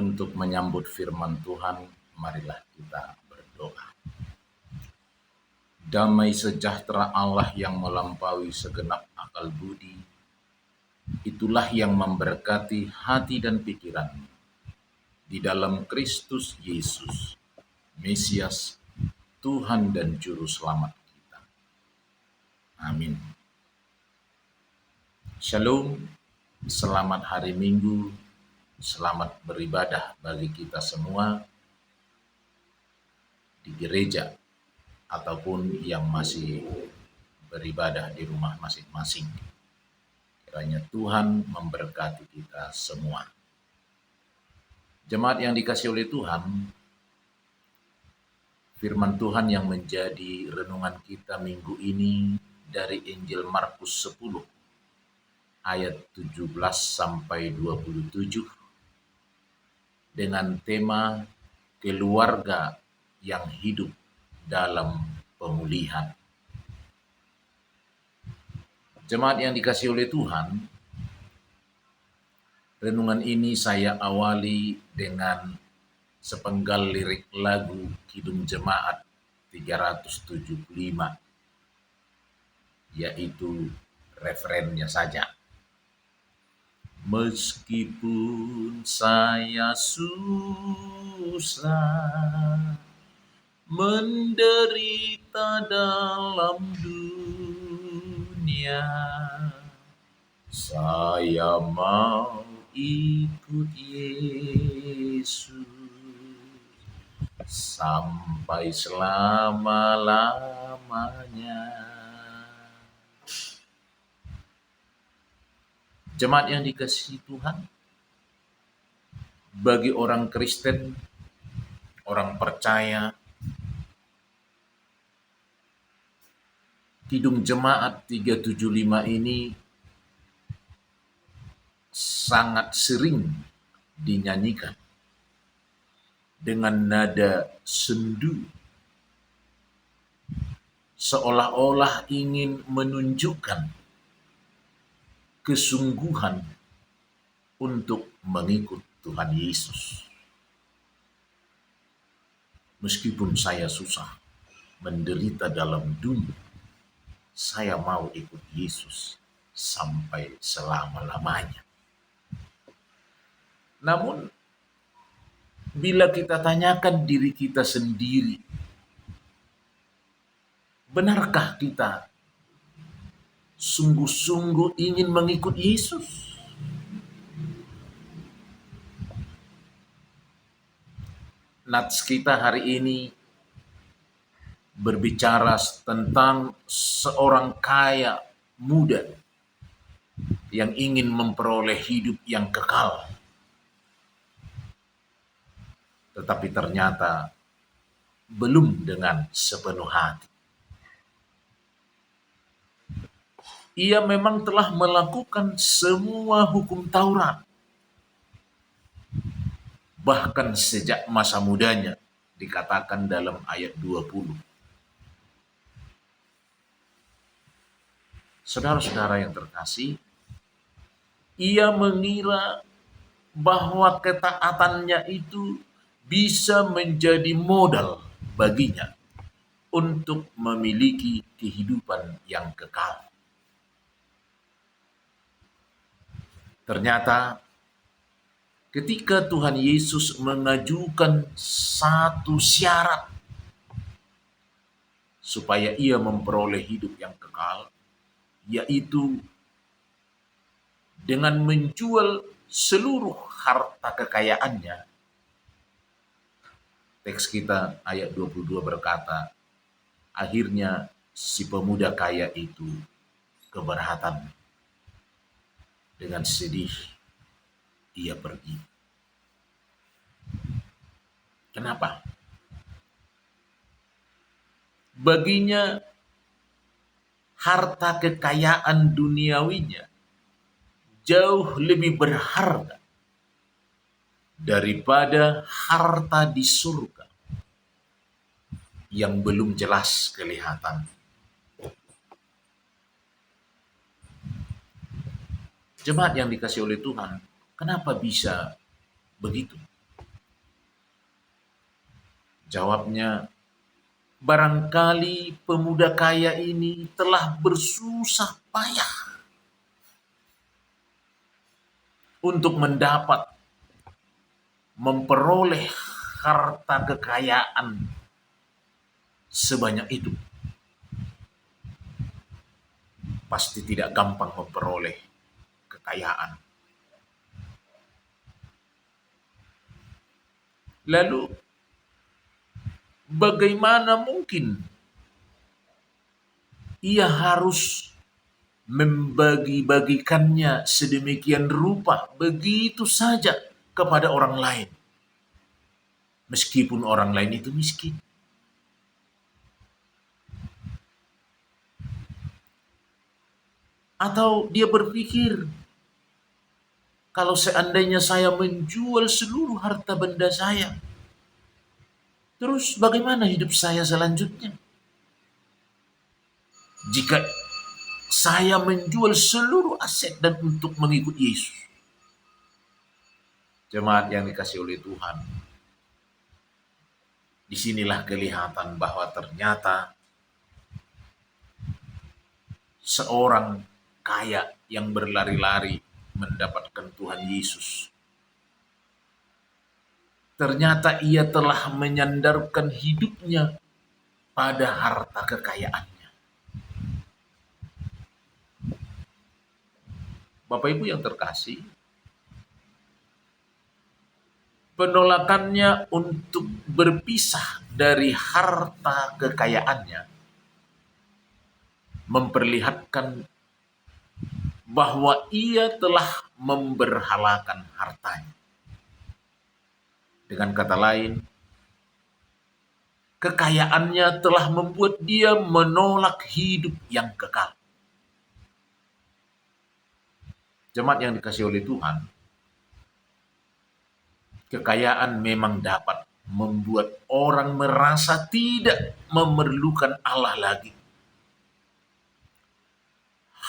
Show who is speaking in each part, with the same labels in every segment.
Speaker 1: Untuk menyambut firman Tuhan, marilah kita berdoa. Damai sejahtera Allah yang melampaui segenap akal budi, itulah yang memberkati hati dan pikiran di dalam Kristus Yesus, Mesias, Tuhan dan Juru Selamat kita. Amin. Shalom, selamat hari Minggu, selamat beribadah bagi kita semua di gereja ataupun yang masih beribadah di rumah masing-masing. Kiranya Tuhan memberkati kita semua. Jemaat yang dikasihi oleh Tuhan, firman Tuhan yang menjadi renungan kita minggu ini dari Injil Markus 10 ayat 17 sampai 27 dengan tema keluarga yang hidup dalam pemulihan. Jemaat yang dikasihi oleh Tuhan, renungan ini saya awali dengan sepenggal lirik lagu Kidung Jemaat 375, yaitu referennya saja. Meskipun saya susah menderita dalam dunia, saya mau ikut Yesus sampai selama-lamanya. Jemaat yang dikasihi Tuhan, bagi orang Kristen, orang percaya, Kidung Jemaat 375 ini sangat sering dinyanyikan dengan nada sendu, seolah-olah ingin menunjukkan kesungguhan untuk mengikut Tuhan Yesus. Meskipun saya susah menderita dalam dunia, saya mau ikut Yesus sampai selama-lamanya. Namun, bila kita tanyakan diri kita sendiri, benarkah kita sungguh-sungguh ingin mengikut Yesus? Nats kita hari ini berbicara tentang seorang kaya muda yang ingin memperoleh hidup yang kekal. Tetapi ternyata belum dengan sepenuh hati. Ia memang telah melakukan semua hukum Taurat. Bahkan sejak masa mudanya, dikatakan dalam ayat 20. Saudara-saudara yang terkasih, ia mengira bahwa ketaatannya itu bisa menjadi modal baginya untuk memiliki kehidupan yang kekal. Ternyata ketika Tuhan Yesus mengajukan satu syarat supaya ia memperoleh hidup yang kekal, yaitu dengan menjual seluruh harta kekayaannya. Teks kita ayat 22 berkata, akhirnya si pemuda kaya itu keberatan. Dengan sedih ia pergi. Kenapa? Baginya harta kekayaan duniawinya jauh lebih berharga daripada harta di surga yang belum jelas kelihatan. Jemaat yang dikasihi oleh Tuhan, kenapa bisa begitu? Jawabnya, barangkali pemuda kaya ini telah bersusah payah untuk memperoleh harta kekayaan sebanyak itu. Pasti tidak gampang memperoleh kekayaan. Lalu bagaimana mungkin ia harus membagi-bagikannya sedemikian rupa begitu saja kepada orang lain, meskipun orang lain itu miskin? Atau dia berpikir, kalau seandainya saya menjual seluruh harta benda saya, terus bagaimana hidup saya selanjutnya? Jika saya menjual seluruh aset dan untuk mengikut Yesus. Jemaat yang dikasihi oleh Tuhan, disinilah kelihatan bahwa ternyata seorang kaya yang berlari-lari mendapatkan Tuhan Yesus, ternyata ia telah menyandarkan hidupnya pada harta kekayaannya. Bapak Ibu yang terkasih, penolakannya untuk berpisah dari harta kekayaannya memperlihatkan bahwa ia telah memberhalakan hartanya. Dengan kata lain, kekayaannya telah membuat dia menolak hidup yang kekal. Jemaat yang dikasihi oleh Tuhan, kekayaan memang dapat membuat orang merasa tidak memerlukan Allah lagi.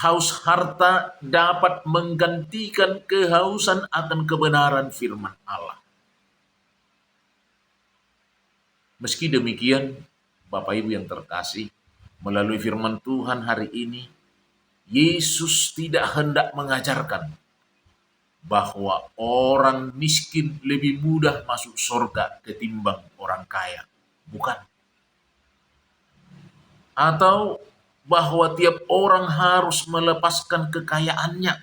Speaker 1: Haus harta dapat menggantikan kehausan akan kebenaran firman Allah. Meski demikian, Bapak Ibu yang terkasih, melalui firman Tuhan hari ini, Yesus tidak hendak mengajarkan bahwa orang miskin lebih mudah masuk surga ketimbang orang kaya. Bukan. Atau bahwa tiap orang harus melepaskan kekayaannya.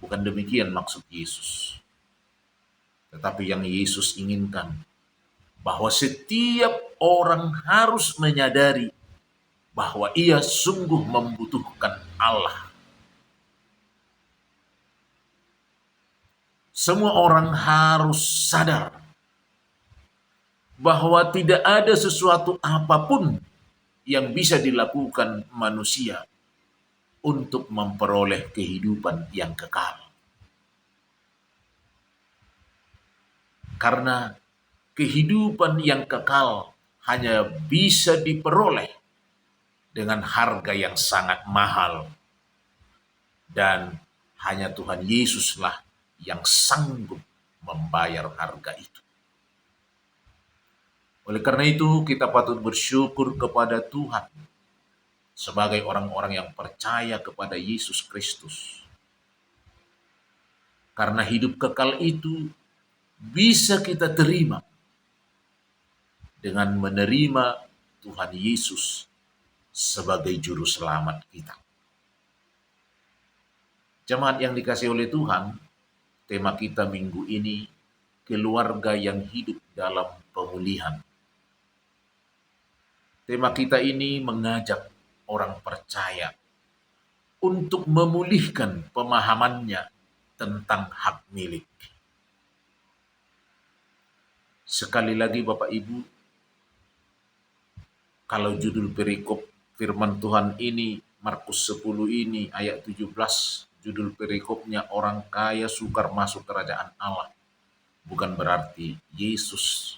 Speaker 1: Bukan demikian maksud Yesus. Tetapi yang Yesus inginkan, bahwa setiap orang harus menyadari bahwa ia sungguh membutuhkan Allah. Semua orang harus sadar bahwa tidak ada sesuatu apapun yang bisa dilakukan manusia untuk memperoleh kehidupan yang kekal. Karena kehidupan yang kekal hanya bisa diperoleh dengan harga yang sangat mahal. Dan hanya Tuhan Yesuslah yang sanggup membayar harga itu. Oleh karena itu, kita patut bersyukur kepada Tuhan sebagai orang-orang yang percaya kepada Yesus Kristus. Karena hidup kekal itu bisa kita terima dengan menerima Tuhan Yesus sebagai juru selamat kita. Jemaat yang dikasihi oleh Tuhan, tema kita minggu ini, keluarga yang hidup dalam pemulihan. Tema kita ini mengajak orang percaya untuk memulihkan pemahamannya tentang hak milik. Sekali lagi Bapak Ibu, kalau judul perikop firman Tuhan ini, Markus 10 ini ayat 17, judul perikopnya orang kaya sukar masuk kerajaan Allah. Bukan berarti Yesus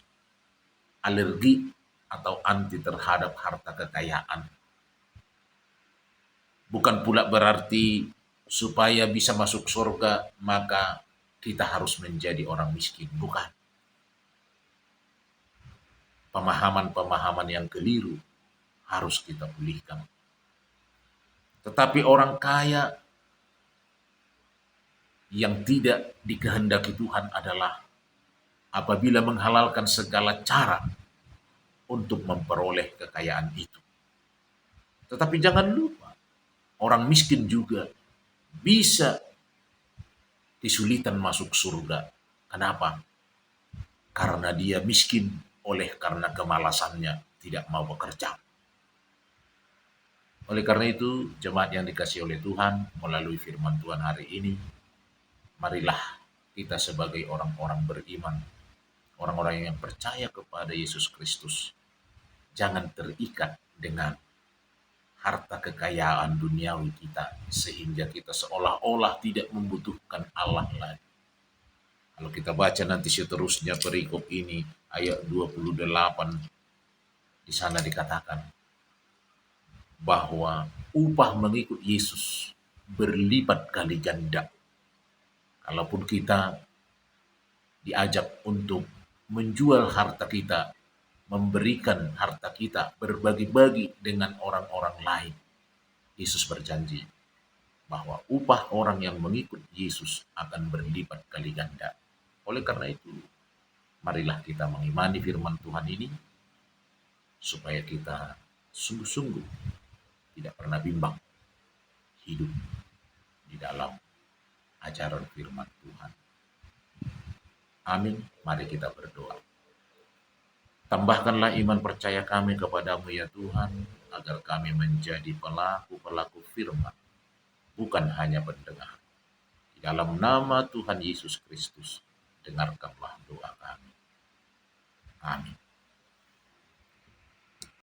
Speaker 1: alergi atau anti terhadap harta kekayaan. Bukan pula berarti supaya bisa masuk surga maka kita harus menjadi orang miskin. Bukan. pemahaman-pemahaman yang keliru harus kita pulihkan. Tetapi orang kaya yang tidak dikehendaki Tuhan adalah apabila menghalalkan segala cara untuk memperoleh kekayaan itu. Tetapi jangan lupa, orang miskin juga bisa kesulitan masuk surga. Kenapa? Karena dia miskin karena kemalasannya tidak mau bekerja. Oleh karena itu, jemaat yang dikasihi oleh Tuhan, melalui firman Tuhan hari ini, marilah kita sebagai orang-orang beriman, orang-orang yang percaya kepada Yesus Kristus, jangan terikat dengan harta kekayaan duniawi kita, sehingga kita seolah-olah tidak membutuhkan Allah lagi. Kalau kita baca nanti seterusnya perikop ini, ayat 28, di sana dikatakan bahwa upah mengikut Yesus berlipat kali ganda. Kalaupun kita diajak untuk menjual harta kita, memberikan harta kita, berbagi-bagi dengan orang-orang lain, Yesus berjanji bahwa upah orang yang mengikut Yesus akan berlipat kali ganda. Oleh karena itu, marilah kita mengimani firman Tuhan ini, supaya kita sungguh-sungguh tidak pernah bimbang hidup di dalam ajaran firman Tuhan. Amin. Mari kita berdoa. Tambahkanlah iman percaya kami kepadamu ya Tuhan, agar kami menjadi pelaku-pelaku firman, bukan hanya pendengar. Di dalam nama Tuhan Yesus Kristus, dengarkanlah doa kami. Amin.